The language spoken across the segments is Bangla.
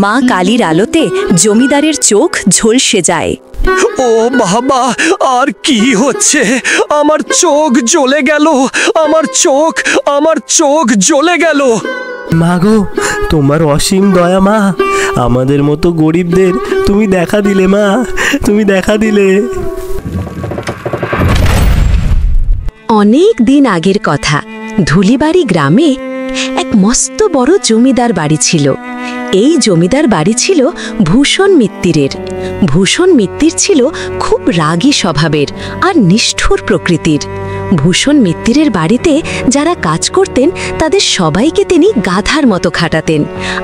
মা কালীর আলোতে জমিদারের চোখ ঝলসে যায়। ও বাবা, আর কি হচ্ছে? আমার চোখ জ্বলে গেল, আমার চোখ জ্বলে গেল। মা গো, তোমার অসীম দয়া মা, আমাদের মতো গরিবদের তুমি দেখা দিলে মা, তুমি দেখা দিলে। অনেক দিন আগের কথা, ধুলিবাড়ি গ্রামে এক মস্ত বড় জমিদার বাড়ি ছিল। এই জমিদার বাড়ি ছিল ভূষণ মিত্তিরের। ভূষণ মিত্তির ছিল খুব রাগী স্বভাবের আর নিষ্ঠুর প্রকৃতির। ভূষণ মিত্তিরের বাড়িতে যারা কাজ করতেন তাদের সবাইকে তিনি গাধার মতো খাটাতেন,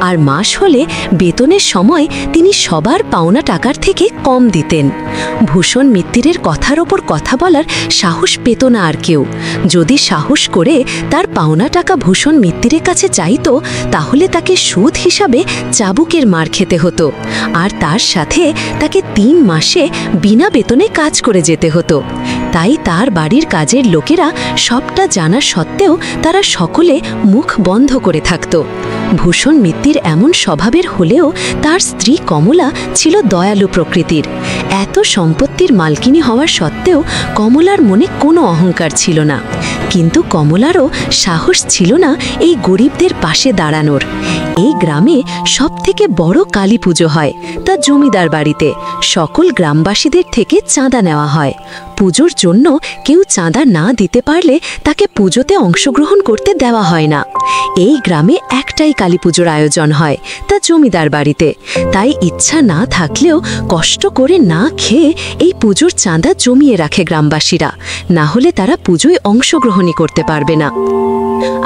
আর মাস হলে বেতনের সময় তিনি সবার পাওনা টাকার থেকে কম দিতেন। ভূষণ মিত্তিরের কথার ওপর কথা বলার সাহস পেত না আর কেউ। যদি সাহস করে তার পাওনা টাকা ভূষণ মিত্তিরের কাছে চাইত, তাহলে তাকে সুদ হিসাবে চাবুকের মার খেতে হতো, আর তার সাথে তাকে 3 মাসে বিনা বেতনে কাজ করে যেতে হতো। তাই তার বাড়ির কাজের লোকেরা সবটা জানা সত্ত্বেও তারা সকলে মুখ বন্ধ করে থাকত। ভূষণ মিত্তির এমন স্বভাবের হলেও তার স্ত্রী কমলা ছিল দয়ালু প্রকৃতির। এত সম্পত্তির মালকিনী হওয়ার সত্ত্বেও কমলার মনে কোনো অহংকার ছিল না, কিন্তু কমলারও সাহস ছিল না এই গরিবদের পাশে দাঁড়ানোর। এই গ্রামে সবথেকে বড় কালী পুজো হয়, তা জমিদার বাড়িতে। সকল গ্রামবাসীদের থেকে চাঁদা নেওয়া হয়। পুজোর জন্য কেউ চাঁদা না দিতে পারলে তাকে পুজোতে অংশগ্রহণ করতে দেওয়া হয় না। এই গ্রামে একটাই কালী পুজোর আয়োজন হয়, তা জমিদার বাড়িতে। তাই ইচ্ছা না থাকলেও কষ্ট করে না খেয়ে এই পুজোর চাঁদা জমিয়ে রাখে গ্রামবাসীরা, না হলে তারা পুজোয় অংশগ্রহণই করতে পারবে না।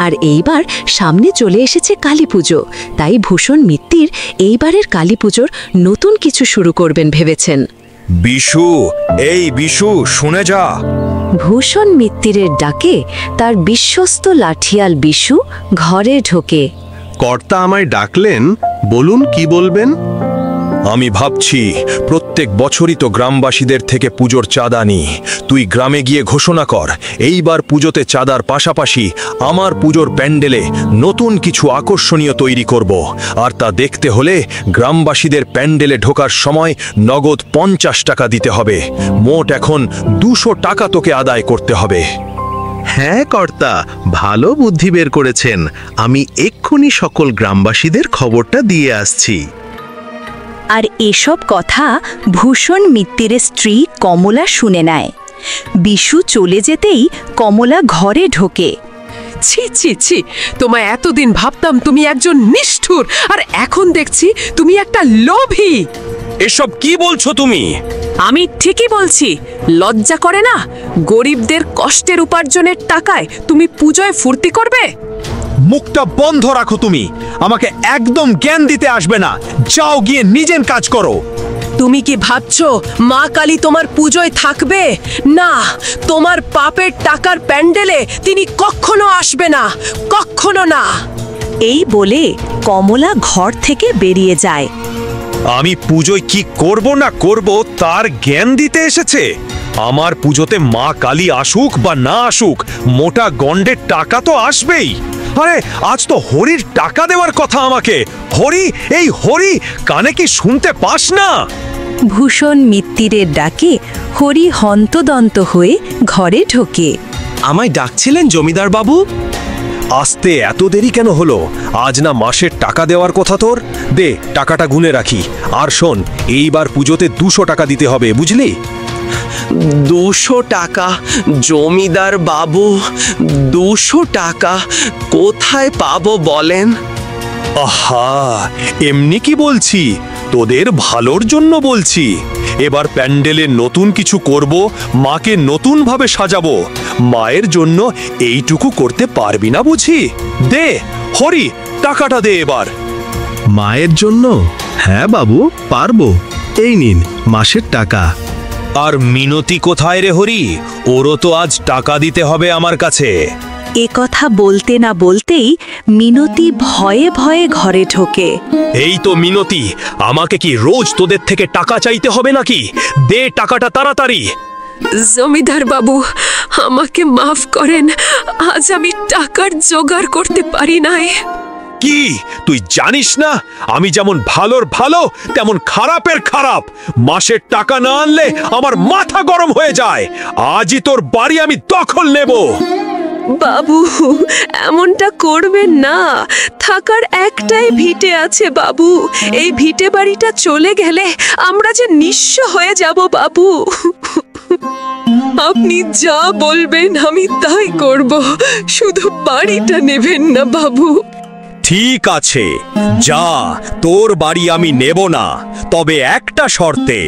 আর এইবার সামনে চলে এসেছে কালী পুজো, তাই ভূষণ মিত্তির এইবারের কালী পুজোর নতুন কিছু শুরু করবেন ভেবেছেন। বিশু, এই বিশু, শুনে যা। ভূষণ মিত্তিরের ডাকে তার বিশ্বস্ত লাঠিয়াল বিশু ঘরে ঢোকে। কর্তা আমায় ডাকলেন, বলুন কি বলবেন? আমি ভাবছি প্রত্যেক বছরই তো গ্রামবাসীদের থেকে পুজোর চাঁদা নিই। তুই গ্রামে গিয়ে ঘোষণা কর, এইবার পুজোতে চাঁদার পাশাপাশি আমার পুজোর প্যান্ডেলে নতুন কিছু আকর্ষণীয় তৈরি করব। আর তা দেখতে হলে গ্রামবাসীদের প্যান্ডেলে ঢোকার সময় নগদ 50 টাকা দিতে হবে। মোট এখন 200 টাকা তোকে আদায় করতে হবে। হ্যাঁ কর্তা, ভালো বুদ্ধি বের করেছেন। আমি এক্ষুনি সকল গ্রামবাসীদের খবরটা দিয়ে আসছি। আর এসব কথা ভূষণ মিত্তিরের স্ত্রী কমলা শুনে নেয়। বিশু চলে যেতেই কমলা ঘরে ঢোকে। ছি ছি ছি, তোমায় এতদিন ভাবতাম তুমি একজন নিষ্ঠুর, আর এখন দেখছি তুমি একটা লোভী। এসব কি বলছো তুমি? আমি ঠিকই বলছি। লজ্জা করে না? গরিবদের কষ্টের উপার্জনের টাকায় তুমি পুজোয় ফুর্তি করবে? মুখটা বন্ধ রাখো তুমি। আমাকে একদম জ্ঞান দিতে আসবে না। যাও গিয়ে নিজের কাজ করো। তুমি কি ভাবছো মা কালী তোমার পুজোয় থাকবে? না, তোমার পাপের টাকার প্যান্ডেলে তিনি কখনো আসবে না, কখনো না। এই বলে কমলা ঘর থেকে বেরিয়ে যায়। আমি পুজোয় কি করব না করব তার জ্ঞান দিতে এসেছে। আমার পুজোতে মা কালী আসুক বা না আসুক, মোটা গন্ডের টাকা তো আসবেই। আরে আজ তো হরির টাকা দেওয়ার কথা আমাকে। হরি, এই হরি, কানে কি শুনতে পাস না? ভূষণ মিত্তিরের ডাকে হরি হন্তদন্ত হয়ে ঘরে ঢোকে। আমায় ডাকছিলেন জমিদার বাবু? আসতে এত দেরি কেন হলো? আজ না মাসের টাকা দেওয়ার কথা তোর? দে, টাকাটা গুনে রাখি। আর শোন, এইবার পুজোতে 200 টাকা দিতে হবে, বুঝলি? 200 টাকা? জমিদার বাবু, 200 টাকা কোথায় পাবো বলেন? আহা, এমনি কি বলছি, তোদের ভালোর জন্য বলছি। এবার প্যান্ডেলে নতুন কিছু করব, মাকে নতুন ভাবে সাজাবো। মায়ের জন্য এইটুকু করতে পারবি না বুঝি? দে হরি, টাকাটা দে এবার। মায়ের জন্য? হ্যাঁ বাবু, পারবো। এই নিন মাসের টাকা। আর মিনতি কোথায় রে হরি? ওরও তো আজ টাকা দিতে হবে আমার কাছে। এ কথা বলতে না বলতেই মিনতি ভয়ে ভয়ে ঘরে ঢোকে। এই তো মিনতি, আমাকে কি রোজ তোদের থেকে টাকা চাইতে হবে নাকি? দে টাকাটা তাড়াতাড়ি। জমিদার বাবু, আমাকে মাফ করেন, আজ আমি টাকার জোগাড় করতে পারি নাই। কি তুই জানিস না আমি যেমন ভালোর ভালো তেমন খারাপের খারাপ? মাসের টাকা না আনলে আমার মাথা গরম হয়ে যায়। আজই তোর বাড়ি আমি দখল নেব। বাবু, এমনটা করবেন না। থাকার একটাই ভিটে আছে বাবু। এই ভিটে বাড়িটা চলে গেলে আমরা যে নিঃস্ব হয়ে যাব বাবু। আপনি যা বলবেন আমি তাই করব, শুধু বাড়িটা নেবেন না বাবু। ঠিক আছে, যা, তোর বাড়ি আমি নেব না, তবে একটা শর্তে,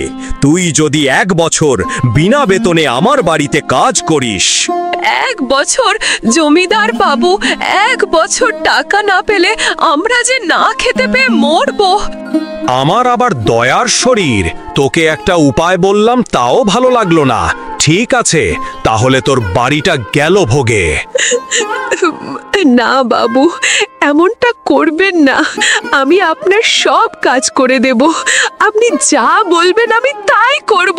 তুই যদি 1 বছর বিনা বেতনে আমার বাড়িতে কাজ করিস। 1 বছর? জমিদার বাবু, 1 বছর টাকা না পেলে আমরা যে না খেতে পেয়ে মরবো। আমার আবার দয়ার শরীর, তোকে একটা উপায় বললাম তাও ভালো লাগলো না। ঠিক আছে, তাহলে তোর বাড়িটা গেল ভোগে। না বাবু, এমনটা করবেন না। আমি আপনার সব কাজ করে দেব। আপনি যা বলবেন আমি তাই করব।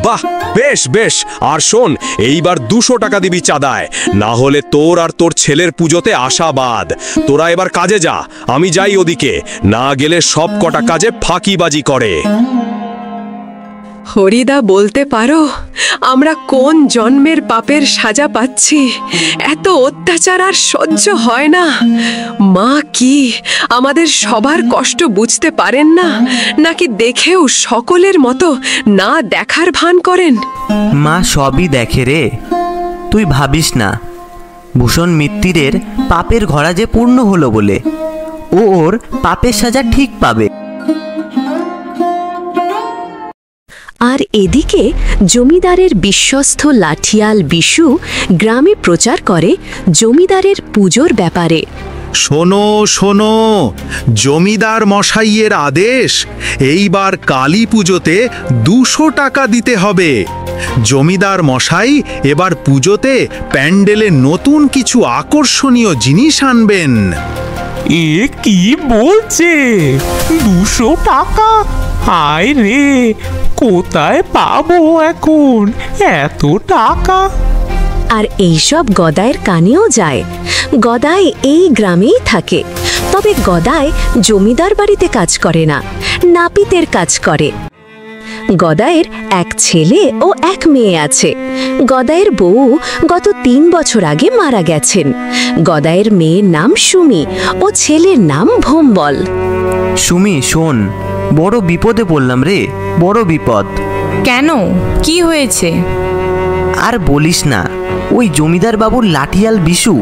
বাহ, বেশ বেশ। আর শোন, এইবার 200 টাকা দিবি চাঁদায়, না হলে তোর আর তোর ছেলের পুজোতে আশাবাদ। তোরা এবার কাজে যা, আমি যাই ওদিকে। না গেলে সব কটা কাজে ফাঁকিবাজি করে। হরিদা, বলতে পারো আমরা কোন জন্মের পাপের সাজা পাচ্ছি? এত অত্যাচার আর সহ্য হয় না। মা কি আমাদের সবার কষ্ট বুঝতে পারেন না, নাকি দেখেও সকলের মতো না দেখার ভান করেন? মা সবই দেখে রে, তুই ভাবিস না। ভূষণ মিত্তিরের পাপের ঘোড়া যে পূর্ণ হলো বলে ও ওর পাপের সাজা ঠিক পাবে। আর এদিকে জমিদারের বিশ্বস্ত লাঠিয়াল বিশু গ্রামে প্রচার করে জমিদারের পুজোর ব্যাপারে। শোনো শোনো, জমিদার মশাইয়ের আদেশ, এইবার কালী পুজোতে 200 টাকা দিতে হবে। জমিদার মশাই এবার পুজোতে প্যান্ডেলে নতুন কিছু আকর্ষণীয় জিনিস আনবেন। এ কি বলছে? 200 টাকা? হায় রে, কোথায় পাবো এখন এত টাকা? আর এইসব গদাইয়ের কানেও যায়। গদাই এই গ্রামেই থাকে, তবে গদাই জমিদার বাড়িতে কাজ করে না, নাপিতের কাজ করে। গদাইয়ের 1 ছেলে ও 1 মেয়ে আছে। গদাইয়ের বউ গত 3 বছর আগে মারা গেছেন। গদাইয়ের মেয়ের নাম সুমি ও ছেলের নাম ভোম্বল। সুমি শোন, বড় বিপদে পড়লাম রে, বড় বিপদ। কেন, কি হয়েছে? আর বলিস না, ওই জমিদার বাবুর লাঠিয়াল বিশু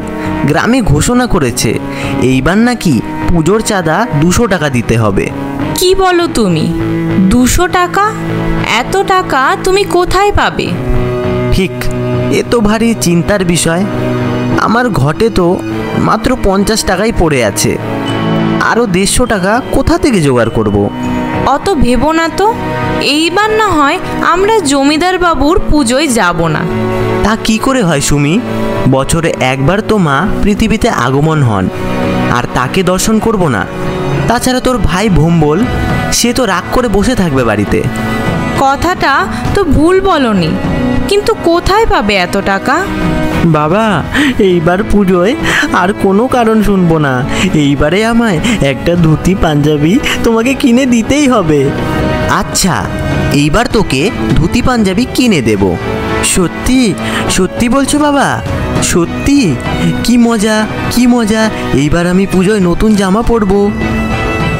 গ্রামে ঘোষণা করেছে এইবার নাকি পুজোর চাঁদা 200 টাকা দিতে হবে। কি বলো তুমি? 200 টাকা? এত টাকা তুমি কোথায় পাবে? ঠিক, এ তো ভারী চিন্তার বিষয়। আমার ঘটে তো মাত্র 50 টাকাই পড়ে আছে, আরও 150 টাকা কোথা থেকে জোগাড় করব? অত ভেবো না তো। এইবার না হয় আমরা জমিদার বাবুর পুজোয় যাব না। তা কি করে হয় সুমি? বছরে একবার তো মা পৃথিবীতে আগমন হন, আর তাকে দর্শন করব না? তাছাড়া তোর ভাই ভোম্বল, সে তো রাগ করে বসে থাকবে বাড়িতে। কথাটা তো ভুল বলনি, কিন্তু কোথায় পাবে এত টাকা? বাবা, এইবার পুজোয় আর কোনো কারণ শুনবো না। এইবারে আমায় একটা ধুতি পাঞ্জাবি তোমাকে কিনে দিতেই হবে। আচ্ছা, এইবার তোকে ধুতি পাঞ্জাবি কিনে দেব। সত্যি সত্যি বলছো বাবা? সত্যি? কি মজা, কি মজা! এইবার আমি পুজোয় নতুন জামা পরবো।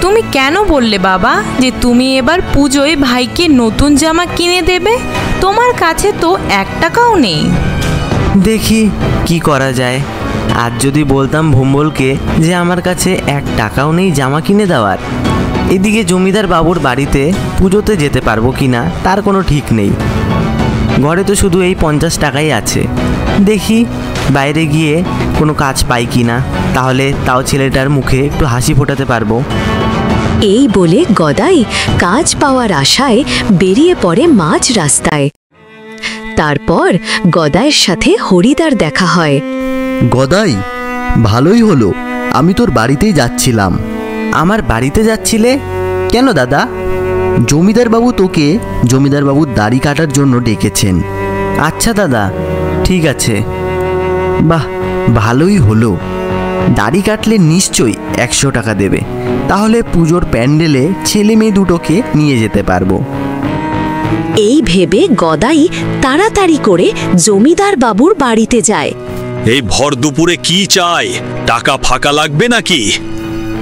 তুমি কেন বললে বাবা যে তুমি এবার পুজোয় ভাইকে নতুন জামা কিনে দেবে? তোমার কাছে তো 1 টাকাও নেই। দেখি কি করা যায়। আজ যদি বলতাম ভোম্বলকে যে আমার কাছে 1 টাকাও নেই জামা কিনে দেওয়ার, এদিকে জমিদার বাবুর বাড়িতে পুজোতে যেতে পারবো কিনা তার কোনো ঠিক নেই। ঘরে তো শুধু এই 50 টাকাই আছে। দেখি বাইরে গিয়ে কোনো কাজ পাই কিনা, তাহলে তাও ছেলেটার মুখে একটু হাসি ফোটাতে পারবো। এই বলে গদাই কাজ পাওয়ার আশায় বেরিয়ে পড়ে মাঝ রাস্তায়। তারপর গদাইয়ের সাথে হরিদার দেখা হয়। গদাই, ভালোই হলো, আমি তোর বাড়িতেই যাচ্ছিলাম। আমার বাড়িতে যাচ্ছিলে কেন দাদা? জমিদার বাবু তোকে জমিদার বাবুর দাড়ি কাটার জন্য ডেকেছেন। আচ্ছা দাদা, ঠিক আছে। বাহ, ভালোই হলো। দাড়ি কাটলে নিশ্চয়ই 100 টাকা দেবে, তাহলে পুজোর প্যান্ডেলে ছেলে মেয়ে দুটোকে নিয়ে যেতে পারবো। এই ভেবে গদাই তাড়াতাড়ি করে জমিদার বাবুর বাড়িতে যায়। এই ভর দুপুরে কি চাই? টাকা ফাঁকা লাগবে নাকি?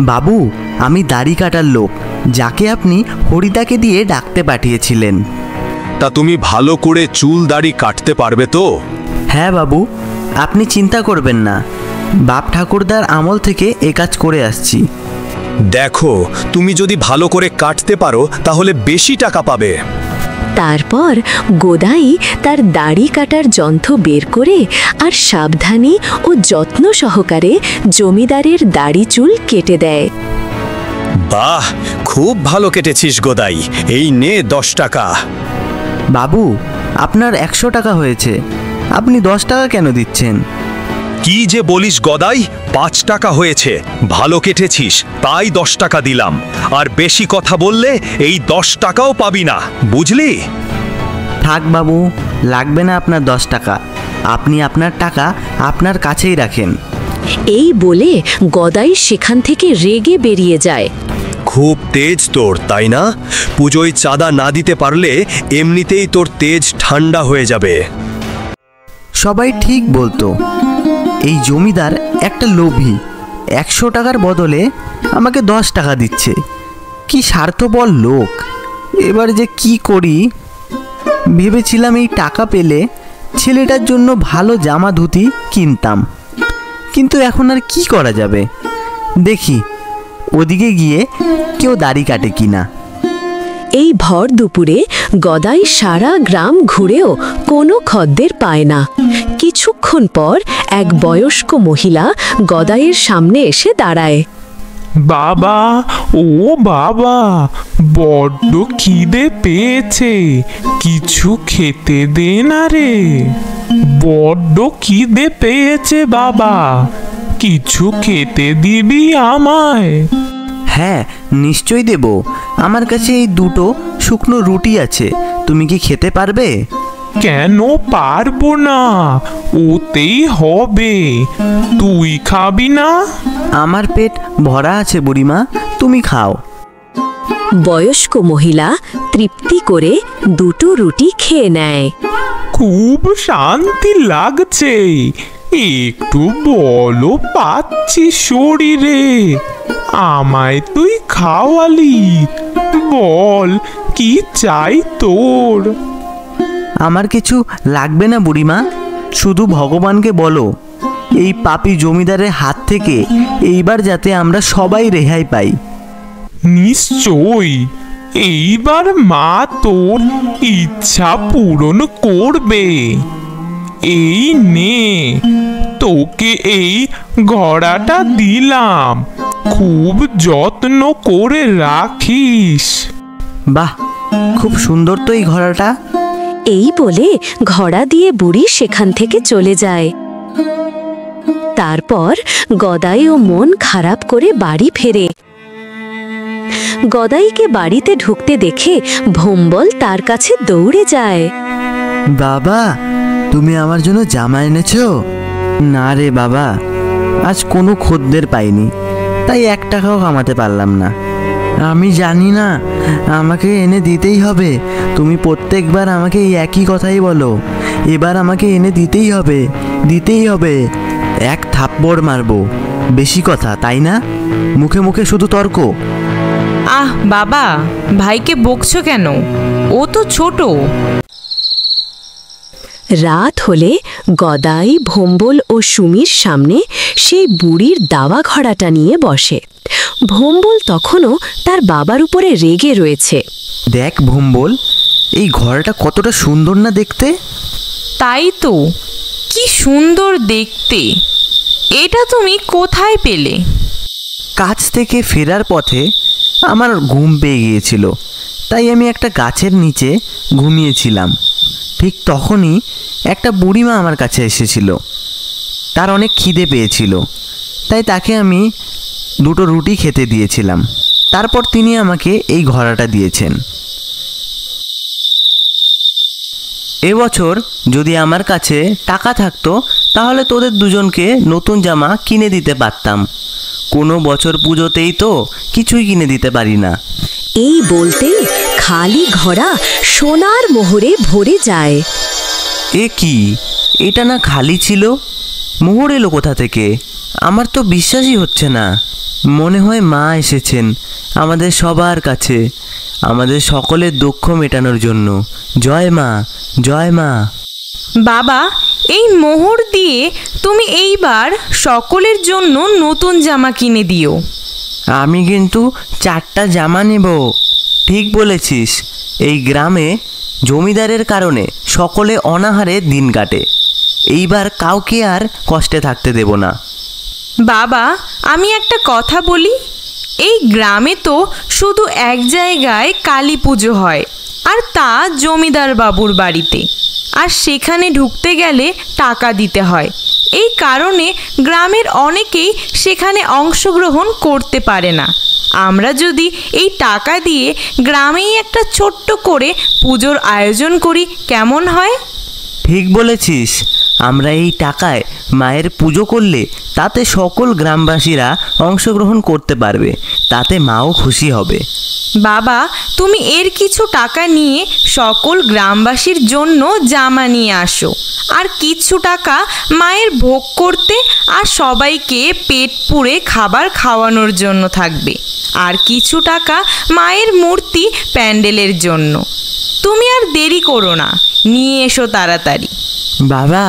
বাবু, আমি দাড়ি কাটার লোক, যাকে আপনি হরিদাকে দিয়ে ডাকতে পাঠিয়েছিলেন। তা তুমি ভালো করে চুল দাড়ি কাটতে পারবে তো? হ্যাঁ বাবু, আপনি চিন্তা করবেন না, বাপ ঠাকুরদার আমল থেকে এ কাজ করে আসছি। দেখো, তুমি যদি ভালো করে কাটতে পারো তাহলে বেশি টাকা পাবে। তারপর গদাই তার দাড়ি কাটার যন্ত্র বের করে আর সাবধানে ও যত্ন সহকারে জমিদারের দাড়ি চুল কেটে দেয়। বাহ, খুব ভালো কেটেছিস গদাই, এই নে 10 টাকা। বাবু, আপনার 100 টাকা হয়েছে, আপনি 10 টাকা কেন দিচ্ছেন? কি যে বলিস গদাই, 5 টাকা হয়েছে, ভালো কেটেছিস তাই 10 টাকা দিলাম, আর বেশি কথা বললে এই 10 টাকাও পাবি না, বুঝলি? থাক বাবু, লাগবে না আপনার 10 টাকা, আপনি আপনার টাকা আপনার কাছেই রাখেন। এই বলে গদাই সেখান থেকে রেগে বেরিয়ে যায়। খুব তেজ তোর, তাই না? পুজোয় চাঁদা না দিতে পারলে এমনিতেই তোর তেজ ঠান্ডা হয়ে যাবে। সবাই ঠিক বলতো, এই জমিদার একটা লোভী, 100 টাকার বদলে আমাকে 10 টাকা দিচ্ছে। কি স্বার্থপর লোক! এবার যে কি করি? ভেবেছিলাম এই টাকা পেলে ছেলেটার জন্য ভালো জামা ধুতি কিনতাম, কিন্তু এখন আর কি করা যাবে? দেখি ওদিকে গিয়ে কেউ দাড়ি কাটে কিনা। এই ভর দুপুরে গদাই সারা গ্রাম ঘুরেও কোনো খদ্দের পায় না। কিছুক্ষণ পর এক বয়স্ক মহিলা গদাইয়ের সামনে এসে দাঁড়ায়। বাবা, ও বাবা, বড্ড খিদে পেয়েছে, কিছু খেতে দে না রে। বড্ড খিদে পেয়েছে বাবা, কিছু খেতে দিবি আমায়? হ্যাঁ, নিশ্চয়ই দেব, আমার কাছে এই 2টো শুকনো রুটি আছে, তুমি কি খেতে পারবে? কেন পারবো না, ওতেই হবে। তুই খাবি না? আমার পেট ভরা আছে বুড়িমা, তুমি খাও। বয়স্ক মহিলা তৃপ্তি করে 2টো রুটি খেয়ে নেয়। খুব শান্তি লাগছে, একটু বলো পাচ্ছি শরীরে, আমায় তুই খাওয়ালি, বল কি চাই তোর? আমার কিছু লাগবে না বুড়িমা, শুধু ভগবানকে বলো এই পাপী জমিদারের হাত থেকে এইবার যাতে আমরা সবাই রেহাই পাই। নিশ্চয়ই, এইবার মা তোর ইচ্ছা পূরণ করবে। এই নে, তোকে এই ঘোড়াটা দিলাম, খুব যত্ন করে রাখিস। বাহ, খুব সুন্দর তো এই ঘোড়াটা। এই বলে ঘোড়া দিয়ে বুড়ি সেখান থেকে চলে যায়। তারপর গদাইও মন খারাপ করে বাড়ি ফেরে। গদাইকে বাড়িতে ঢুকতে দেখে ভোম্বল তার কাছে দৌড়ে যায়। বাবা, তুমি আমার জন্য জামা এনেছো? না রে বাবা, আজ কোনো খদ্দের পাইনি, তাই 1 টাকাও কামাতে পারলাম না। আমি জানি না, আমাকে এনে দিতেই হবে। তুমি প্রত্যেকবার আমাকে এই একই কথাই বলো, এবার আমাকে এনে দিতেই হবে, দিতেই হবে। 1 থাপ্পড় মারবো, বেশি কথা তাই না? মুখে মুখে শুধু তর্ক। আহ বাবা, ভাইকে বকছো কেন? ও তো ছোট। রাত হলে গদাই, ভোম্বল ও সুমির সামনে সেই বুড়ির দাওয়া ঘোড়াটা নিয়ে বসে। ভোম্বল তখনও তার বাবার উপরে রেগে রয়েছে। দেখ ভোম্বল, এই ঘোড়াটা কতটা সুন্দর না দেখতে? তাই তো, কি সুন্দর দেখতে। এটা তুমি কোথায় পেলে? কাজ থেকে ফেরার পথে আমার ঘুম পেয়ে গিয়েছিল, তাই আমি একটা গাছের নিচে ঘুমিয়েছিলাম। ঠিক তখনই একটা বুড়িমা আমার কাছে এসেছিল। তার অনেক খিদে পেয়েছিল, তাই তাকে আমি 2টো রুটি খেতে দিয়েছিলাম। তারপর তিনি আমাকে এই ঘোড়াটা দিয়েছেন। এবছর যদি আমার কাছে টাকা থাকতো তাহলে তোদের দুজনকে নতুন জামা কিনে দিতে পারতাম। কোনো বছর পুজোতেই তো কিছুই কিনে দিতে পারি না। এই বলতে খালি ঘড়া সোনার মোহরে ভরে যায়। এ কি, এটা না খালি ছিল? মোহর এলো কোথা থেকে? আমার তো বিশ্বাসই হচ্ছে না। মনে হয় মা এসেছেন আমাদের সবার কাছে, আমাদের সকলের দুঃখ মেটানোর জন্য। জয় মা, জয় মা। বাবা, এই মোহর দিয়ে তুমি এইবার সকলের জন্য নতুন জামা কিনে দিও। আমি কিন্তু 4টা জামা নেব। ঠিক বলেছিস, এই গ্রামে জমিদারের কারণে সকলে অনাহারে দিন কাটে। এইবার কাউকে আর কষ্টে থাকতে দেব না। বাবা, আমি একটা কথা বলি। এই গ্রামে তো শুধু এক জায়গায় কালী পুজো হয়, আর তা জমিদার বাবুর বাড়িতে। আর সেখানে ঢুকতে গেলে টাকা দিতে হয়। এই কারণে গ্রামের অনেকেই সেখানে অংশগ্রহণ করতে পারে না। আমরা যদি এই টাকা দিয়ে গ্রামেই একটা ছোট্ট করে পুজোর আয়োজন করি কেমন হয়? ঠিক বলেছিস। আমরা এই টাকায় মায়ের পুজো করলে তাতে সকল গ্রামবাসীরা অংশগ্রহণ করতে পারবে, তাতে মাও খুশি হবে। বাবা, তুমি এর কিছু টাকা নিয়ে সকল গ্রামবাসীর জন্য জামা নিয়ে আসো, আর কিছু টাকা মায়ের ভোগ করতে আর সবাইকে পেট পুড়ে খাবার খাওয়ানোর জন্য থাকবে, আর কিছু টাকা মায়ের মূর্তি প্যান্ডেলের জন্য। তুমি আর দেরি করো না, নিয়ে এসো তাড়াতাড়ি। বাবা,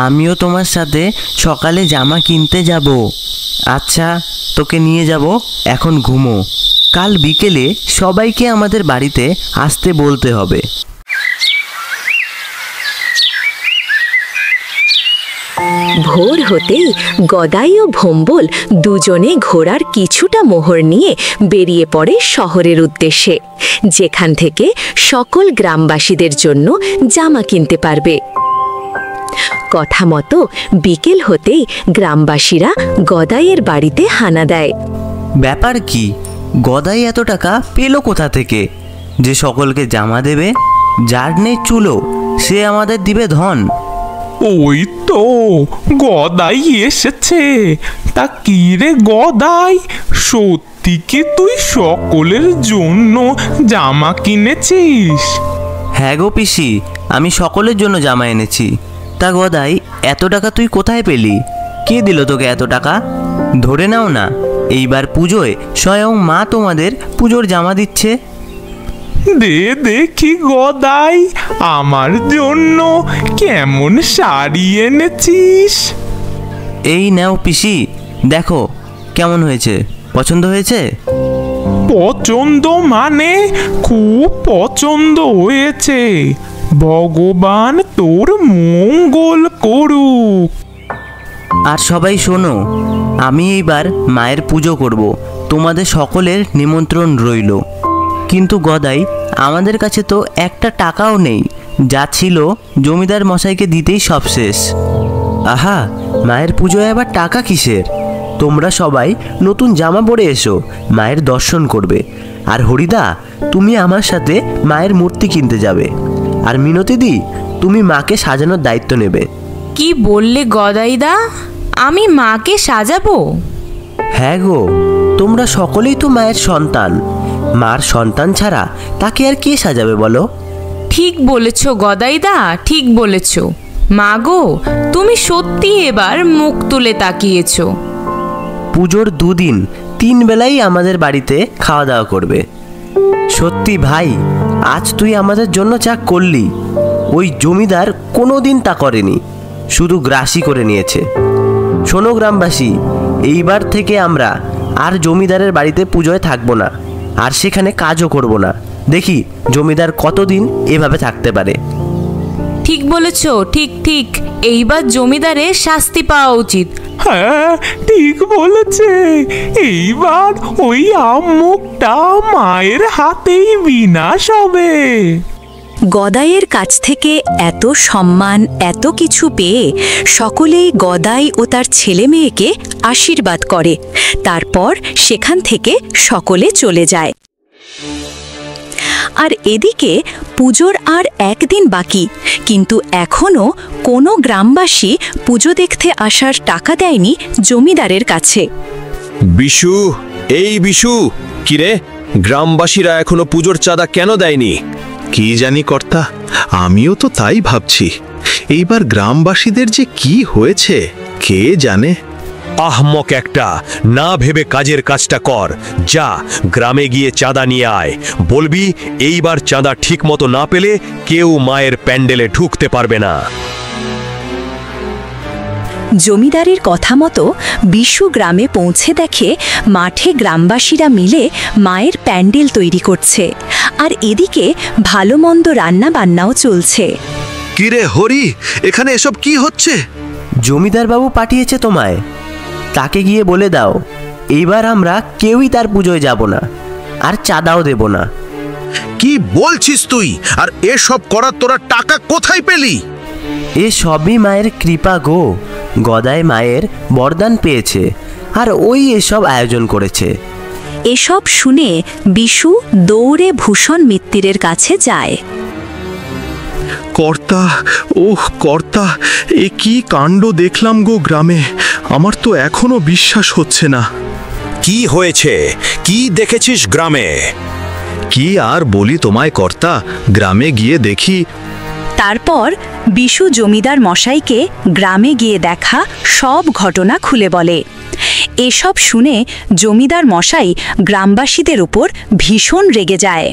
আমিও তোমার সাথে সকালে জামা কিনতে যাব। আচ্ছা, তোকে নিয়ে যাব, এখন ঘুমো। কাল বিকেলে সবাইকে আমাদের বাড়িতে আসতে বলতে হবে। ভোর হতেই গদাই ও ভম্বল দুজনে ঘোড়ার কিছুটা মোহর নিয়ে বেরিয়ে পড়ে শহরের উদ্দেশ্যে, যেখান থেকে সকল গ্রামবাসীদের জন্য জামা কিনতে পারবে। কথা মতো বিকেল হতেই গ্রামবাসীরা গদাইয়ের বাড়িতে হানা দেয়। ব্যাপার কি? গদাই এত টাকা পেল কোথা থেকে যে সকলকে জামা দেবে? যার নেই চুলো সে আমাদের দিবে ধন। ওই তো গদাই এসেছে। তা কি রে গদাই, সত্যি কি তুই সকলের জন্য জামা কিনেছিস? হ্যাঁ গো পিসি, আমি সকলের জন্য জামা এনেছি। তা গদাই, এত টাকা তুই কোথায় পেলি? কে দিল তোকে এত টাকা? ধরে নাও না, এইবার পুজোয় স্বয়ং মা তোমাদের পুজোর জামা দিচ্ছে। দে দেখি গদাই, আমার জন্য কেমন শাড়ি এনেছিস। এই নাও পিসি, দেখো কেমন হয়েছে, পছন্দ হয়েছে? পছন্দ মানে খুব পছন্দ হয়েছে। ভগবান তোর মঙ্গল করুক। আর সবাই শোনো, আমি এইবার মায়ের পুজো করব, তোমাদের সকলের নিমন্ত্রণ রইল। কিন্তু গদাই, আমাদের কাছে তো একটা টাকাও নেই, যা ছিল জমিদার মশাইকে দিতেই সব শেষ। আহা, মায়ের পুজোয় আবার টাকা কিসের? তোমরা সবাই নতুন জামা পরে এসো, মায়ের দর্শন করবে। আর হরিদা, তুমি আমার সাথে মায়ের মূর্তি কিনতে যাবে। আর মিনতিদি, তুমি মাকে সাজানোর দায়িত্ব নেবে। কি বললে গদাইদা? আমি মাকে সাজাবো? হ্যাঁ গো, তোমরা সকলেই তো মায়ের সন্তান। মার সন্তান ছাড়া তাকে আর কে সাজাবে বলো? ঠিক বলেছ গদাইদা, ঠিক বলেছ। মা গো, তুমি সত্যি এবার মুখ তুলে তাকিয়েছ। পুজোর 2 দিন 3 বেলাই আমাদের বাড়িতে খাওয়া দাওয়া করবে। সত্যি ভাই, আজ তুই আমাদের জন্য যা করলি, ওই জমিদার কোনো দিন তা করেনি, শুধু গ্রাসি করে নিয়েছে। শোনো গ্রামবাসী, এইবার থেকে আমরা আর জমিদারের বাড়িতে পুজোয় থাকবো না, আর সেখানে কাজও করব না। দেখি জমিদার কতদিন এভাবে থাকতে পারে। ঠিক বলেছ, ঠিক ঠিক। এইবার জমিদারের শাস্তি পাওয়া উচিত। হ্যাঁ, ঠিক বলেছে। এইবার ওই আম্মুকটা মায়ের হাতেই বিনাশ হবে। গদাইয়ের কাছ থেকে এত সম্মান, এত কিছু পেয়ে সকলেই গদাই ও তার ছেলে মেয়েকে আশীর্বাদ করে। তারপর সেখান থেকে সকলে চলে যায়। আর এদিকে পুজোর আর একদিন বাকি, কিন্তু এখনো কোনো গ্রামবাসী পুজো দেখতে আসার টাকা দেয়নি জমিদারের কাছে। বিশু, এই বিশু, কিরে গ্রামবাসীরা এখনো পুজোর চাঁদা কেন দেয়নি? কি জানি কর্তা, আমিও তো তাই ভাবছি। এইবার গ্রামবাসীদের যে কি হয়েছে কে জানে। আহমক একটা, না ভেবে কাজের কাজটা কর। যা গ্রামে গিয়ে চাঁদা নিয়ে আয়। বলবি এইবার চাঁদা ঠিক মতো না পেলে কেউ মায়ের প্যান্ডেলে ঢুকতে পারবে না। জমিদারের কথা মতো বিশু গ্রামে পৌঁছে দেখে মাঠে গ্রামবাসীরা মিলে মায়ের প্যান্ডেল তৈরি করছে, আর এদিকে ভালো মন্দ রান্না বান্নাও চলছে। কিরে হরি, এখানে এসব কি হচ্ছে? জমিদার বাবু পাঠিয়েছে তোমায়, তাকে গিয়ে বলে দাও এইবার আমরা কেউই তার পুজোয় যাব না, আর চাঁদাও দেব না। কি বলছিস তুই? আর এসব করার তোরা টাকা কোথায় পেলি? এ সবই মায়ের কৃপা গো। গদাই মায়ের বরদান পেয়েছে, আর ওই এসব আয়োজন করেছে। এসব শুনে বিশু দৌড়ে ভূষণ মিত্তিরের কাছে যায়। কর্তা, ওহ কর্তা, এ কি কাণ্ড দেখলাম গো গ্রামে। আমার তো এখনো বিশ্বাস হচ্ছে না। কি হয়েছে? কি দেখেছিস গ্রামে? কি আর বলি তোমায় কর্তা, গ্রামে গিয়ে দেখি। তারপর বিশু জমিদার মশাইকে গ্রামে গিয়ে দেখা সব ঘটনা খুলে বলে। এসব শুনে জমিদার মশাই গ্রামবাসীদের উপর ভীষণ রেগে যায়।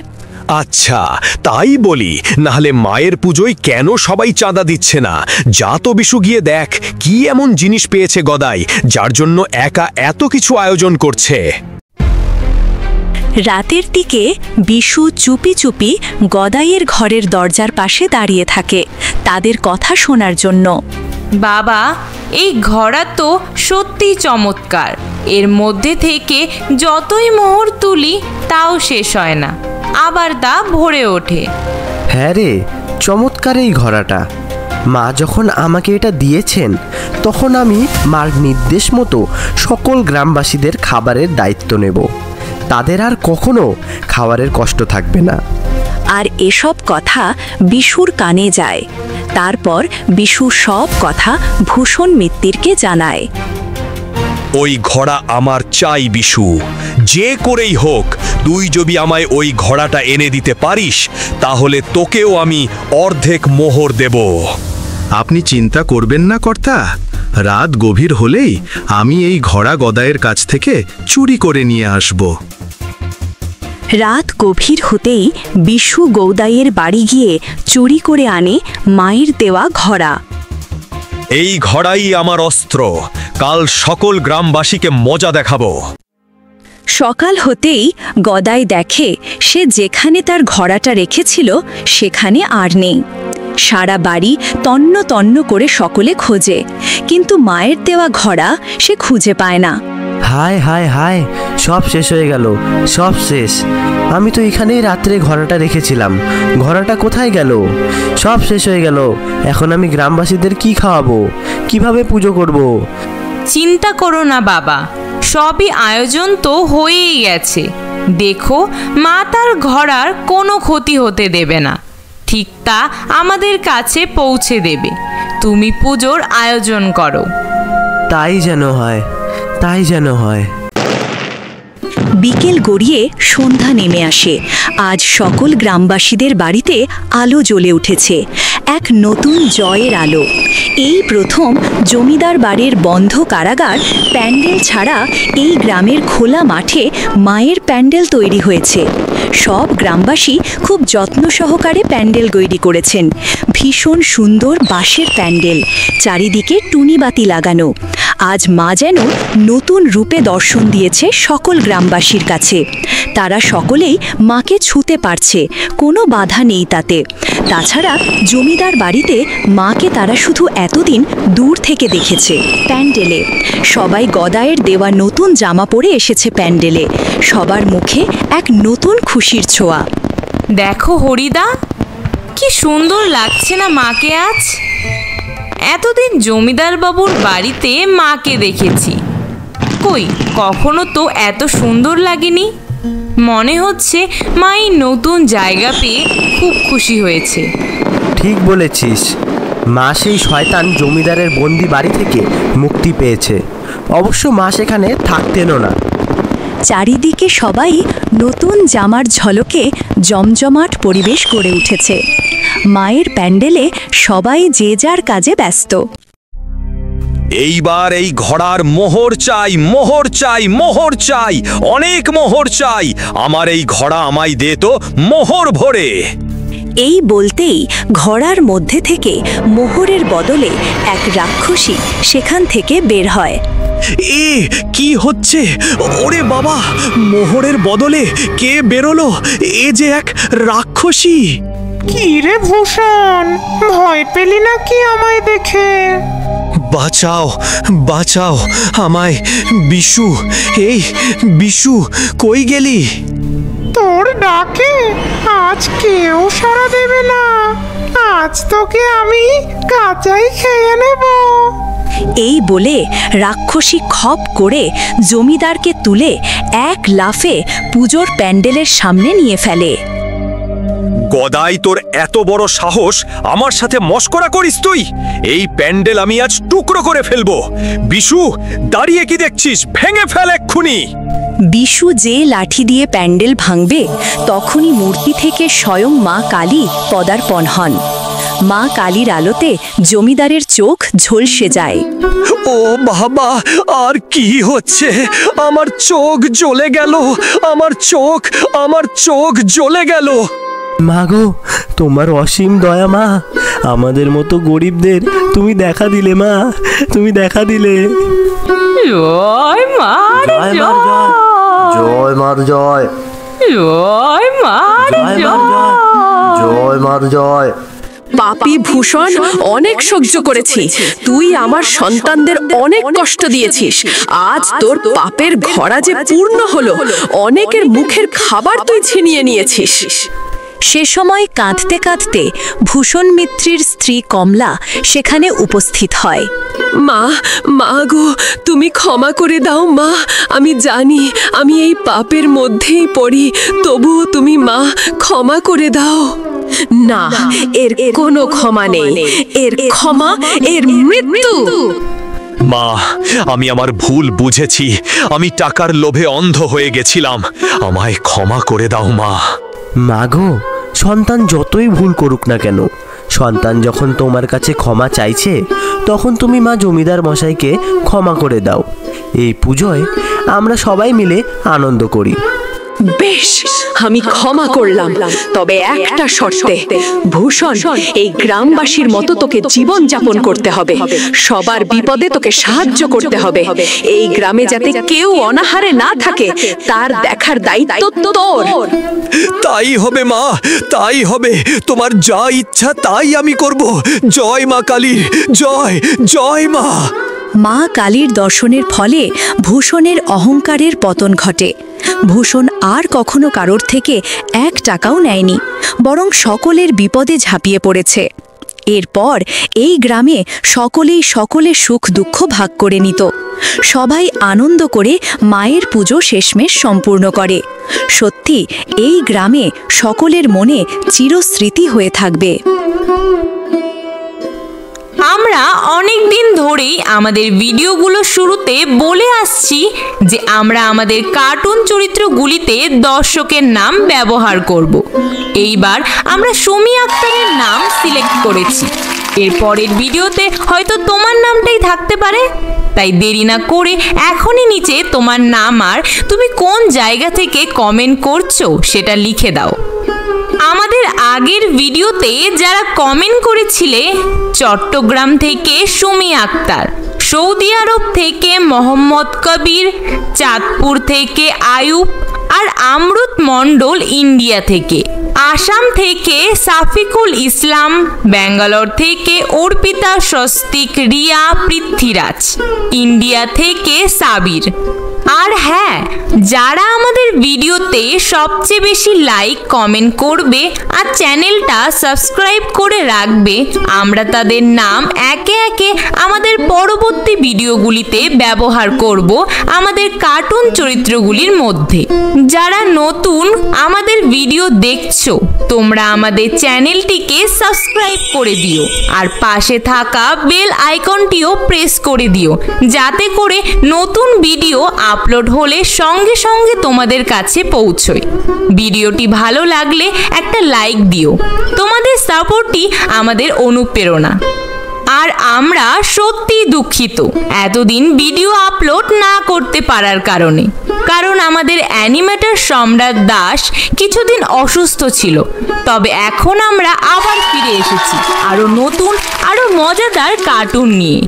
আচ্ছা তাই বলি, নাহলে মায়ের পুজোয় কেন সবাই চাঁদা দিচ্ছে না? যা তো বিশু, গিয়ে দেখ কি এমন জিনিস পেয়েছে গদাই, যার জন্য একা এত কিছু আয়োজন করছে। রাতের দিকে বিশু চুপি চুপি গদাইয়ের ঘরের দরজার পাশে দাঁড়িয়ে থাকে তাদের কথা শোনার জন্য। বাবা, এই ঘোড়া তো সত্যি চমৎকার। এর মধ্যে থেকে যতই মোহর তুলি তাও শেষ হয় না, আবার তা ভরে ওঠে। হ্যাঁ রে, চমৎকার এই ঘোড়াটা। মা যখন আমাকে এটা দিয়েছেন, তখন আমি মার নির্দেশ মতো সকল গ্রামবাসীদের খাবারের দায়িত্ব নেব। তাদের আর কখনো খাবারের কষ্ট থাকবে না। আর এসব কথা বিশুর কানে যায়। তারপর বিশু সব কথা ভূষণ মিত্তিরকে জানায়। ওই ঘোড়া আমার চাই বিশু, যে করেই হোক। তুই যদি আমায় ওই ঘোড়াটা এনে দিতে পারিস, তাহলে তোকেও আমি অর্ধেক মোহর দেব। আপনি চিন্তা করবেন না কর্তা, রাত গভীর হলেই আমি এই ঘোড়া গদাইয়ের কাছ থেকে চুরি করে নিয়ে আসব। রাত গভীর হতেই বিশু গৌদাইয়ের বাড়ি গিয়ে চুরি করে আনে মায়ের দেওয়া ঘোড়া। এই ঘোড়াই আমার অস্ত্র, কাল সকল গ্রামবাসীকে মজা দেখাবো। সকাল হতেই গদাই দেখে সে যেখানে তার ঘোড়াটা রেখেছিল সেখানে আর নেই। সারা বাড়ি তন্ন তন্ন করে সকলে খোঁজে, কিন্তু মায়ের দেওয়া ঘোড়া সে খুঁজে পায় না। হায় হায় হায়, সব শেষ হয়ে গেল, সব শেষ। আমি তো এখানেই রাত্রে ঘোড়াটা রেখেছিলাম, ঘোড়াটা কোথায় গেল? সব শেষ হয়ে গেল। এখন আমি গ্রামবাসীদের কি খাওয়াবো, কিভাবে পুজো করব? চিন্তা করো না বাবা, সবই আয়োজন তো হয়েই গেছে। দেখো, মা তার ঘোড়ার কোনো ক্ষতি হতে দেবে না, ঠিক তা আমাদের কাছে পৌঁছে দেবে। তুমি পুজোর আয়োজন করো। তাই যেন হয়, তাই যেন হয়। বিকেল গড়িয়ে সন্ধ্যা নেমে আসে। আজ সকল গ্রামবাসীদের বাড়িতে আলো জ্বলে উঠেছে, এক নতুন জয়ের আলো। এই প্রথম জমিদার বাড়ির বন্ধ কারাগার প্যান্ডেল ছাড়া এই গ্রামের খোলা মাঠে মায়ের প্যান্ডেল তৈরি হয়েছে। সব গ্রামবাসী খুব যত্ন সহকারে প্যান্ডেল তৈরি করেছেন। ভীষণ সুন্দর বাঁশের প্যান্ডেল, চারিদিকে টুনিবাতি লাগানো। আজ মা যেন নতুন রূপে দর্শন দিয়েছে সকল গ্রামবাসীর কাছে। তারা সকলেই মাকে ছুঁতে পারছে, কোনো বাধা নেই তাতে। তাছাড়া জমিদার বাড়িতে মাকে তারা শুধু এতদিন দূর থেকে দেখেছে। প্যান্ডেলে সবাই গদাইয়ের দেওয়া নতুন জামা পরে এসেছে প্যান্ডেলে। সবার মুখে এক নতুন খুশির ছোঁয়া। দেখো হরিদা, কি সুন্দর লাগছে না মাকে আজ। এতদিন জমিদার বাবুর বাড়িতে মাকে দেখেছি, কই কখনো তো এত সুন্দর লাগেনি। মনে হচ্ছে মা এই নতুন জায়গা পেয়ে খুব খুশি হয়েছে। ঠিক বলেছিস, মা সেই শয়তান জমিদারের বন্দি বাড়ি থেকে মুক্তি পেয়েছে। অবশ্য মা সেখানে থাকতেনও না। চারিদিকে সবাই নতুন জামার ঝলকে জমজমাট পরিবেশ গড়ে উঠেছে। মায়ের প্যান্ডেলে সবাই যে যার কাজে ব্যস্ত। এইবার এই ঘোড়ার মোহর চাই, মোহর চাই, মোহর চাই, অনেক মোহর চাই। আমার এই ঘোড়া আমায় দে তো মোহর ভরে। এই বলতেই ঘোড়ার মধ্যে থেকে মোহরের বদলে এক রাক্ষসী সেখান থেকে বের হয়। এ কি হচ্ছে? ওরে বাবা, মোহরের বদলে কে বেরোলো? এ যে এক রাক্ষসী। কি রে ভূষণ, ভয় পেলি নাকি আমায় দেখে? বাঁচাও, বাঁচাও আমায় বিশু। এই বিশু, কই গেলি? তোর ডাকে আজ কেউ সাড়া দেবে না। আজ তোকে আমি কাঁচাই খেয়ে নেব। এই বলে রাক্ষসী খপ করে জমিদারকে তুলে এক লাফে পুজোর প্যান্ডেলের সামনে নিয়ে ফেলে। গদাই, তোর এত বড় সাহস আমার সাথে মস্করা করিস তুই? এই প্যান্ডেল আমি আজ টুকরো করে ফেলবো। বিশু, দাঁড়িয়ে কি দেখছিস? ভেঙে ফেল এক্ষুনি। বিশু যে লাঠি দিয়ে প্যান্ডেল ভাঙবে তখনই মূর্তি থেকে স্বয়ং মা কালী পদার্পণ হন। মা কালীর আলোতে জমিদারের চোখ ঝলসে যায়। ও বাবা, আর কি হচ্ছে? আমার চোখ জ্বলে গেল, আমার চোখ জ্বলে গেল। মা গো, তোমার অসীম দয়া মা। আমাদের মতো গরিবদের তুমি দেখা দিলে মা, তুমি দেখা দিলে। জয় মার জয়, জয় মার জয়, জয় মার জয়, জয় মার জয়। পাপী ভূষণ, অনেক সহ্য করেছি। তুই আমার সন্তানদের অনেক কষ্ট দিয়েছিস। আজ তোর পাপের ঘোড়া যে পূর্ণ হলো। অনেকের মুখের খাবার তুই ছিনিয়ে নিয়েছিস। সে সময় কাঁদতে কাঁদতে ভূষণ মিত্রের স্ত্রী কমলা সেখানে উপস্থিত হয়। মা গো, তুমি ক্ষমা করে দাও মা। আমি জানি আমি এই পাপের মধ্যেই পড়ি, তবুও তুমি মা ক্ষমা করে দাও। না, এর কোনো ক্ষমা নেই। এর ক্ষমা এর মৃত্যু। মা, আমি আমার ভুল বুঝেছি। আমি টাকার লোভে অন্ধ হয়ে গেছিলাম। আমায় ক্ষমা করে দাও মা। মা গো, সন্তান যতই ভুল করুক না কেন, সন্তান যখন তোমার কাছে ক্ষমা চাইছে তখন তুমি মা জমিদার মশাইকে ক্ষমা করে দাও। এই পুজোয় আমরা সবাই মিলে আনন্দ করি। বেশ, আমি ক্ষমা করলাম, তবে একটা শর্তে। ভূষণ, এই গ্রামবাসীর মতো তোকে জীবন যাপন করতে হবে। সবার বিপদে তোকে সাহায্য করতে হবে। এই গ্রামে যাতে কেউ অনাহারে না থাকে তার দেখার দায়িত্ব তোর। তাই হবে মা, তাই হবে। তোমার যা ইচ্ছা তাই আমি করব। জয় মা কালী, জয় জয় মা। মা কালীর দর্শনের ফলে ভূষণের অহংকারের পতন ঘটে। ভূষণ আর কখনো কারোর থেকে 1 টাকাও নেয়নি, বরং সকলের বিপদে ঝাঁপিয়ে পড়েছে। এরপর এই গ্রামে সকলেই সকলের সুখ দুঃখ ভাগ করে নিত। সবাই আনন্দ করে মায়ের পুজো শেষমেশ সম্পূর্ণ করে। সত্যি, এই গ্রামে সকলের মনে চিরস্মৃতি হয়ে থাকবে। আমরা অনেক দিন ধরেই আমাদের ভিডিওগুলো শুরুতে বলে আসছি যে আমরা আমাদের কার্টুন চরিত্রগুলিতে দর্শকের নাম ব্যবহার করব। এইবার আমরা সুমি আক্তারের নাম সিলেক্ট করেছি। এরপরের ভিডিওতে হয়তো তোমার নামটাই থাকতে পারে। তাই দেরি না করে এখনই নিচে তোমার নাম আর তুমি কোন জায়গা থেকে কমেন্ট করছো সেটা লিখে দাও। আমাদের আগের ভিডিওতে যারা কমেন্ট করেছিলে, চট্টগ্রাম থেকে সুমি আক্তার, সৌদি আরব থেকে মোহাম্মদ কবির, চাঁদপুর থেকে আয়ুব আর আমরুত মণ্ডল ইন্ডিয়া থেকে, আসাম থেকে সাফিকুল ইসলাম, ব্যাঙ্গালোর থেকে অর্পিতা স্বস্তিক, রিয়া, পৃথ্বীরাজ, ইন্ডিয়া থেকে সাবির, আর হ্যাঁ, যারা আমাদের ভিডিওতে সবচেয়ে বেশি লাইক কমেন্ট করবে আর চ্যানেলটা সাবস্ক্রাইব করে রাখবে, আমরা তাদের নাম একে একে আমাদের পরবর্তী ভিডিওগুলিতে ব্যবহার করব আমাদের কার্টুন চরিত্রগুলির মধ্যে। যারা নতুন আমাদের ভিডিও দেখছো, তোমরা আমাদের চ্যানেলটিকে সাবস্ক্রাইব করে দিও আর পাশে থাকা বেল আইকনটিও প্রেস করে দিও, যাতে করে নতুন ভিডিও আপলোড হলে সঙ্গে সঙ্গে তোমাদের কাছে পৌঁছয়। ভিডিওটি ভালো লাগলে একটা লাইক দিও, তোমাদের সাপোর্টই আমাদের অনুপ্রেরণা। আর আমরা সত্যিই দুঃখিত এতদিন ভিডিও আপলোড না করতে পারার কারণে, কারণ আমাদের অ্যানিমেটর সম্রাট দাস কিছুদিন অসুস্থ ছিল। তবে এখন আমরা আবার ফিরে এসেছি আরো নতুন আরো মজাদার কার্টুন নিয়ে।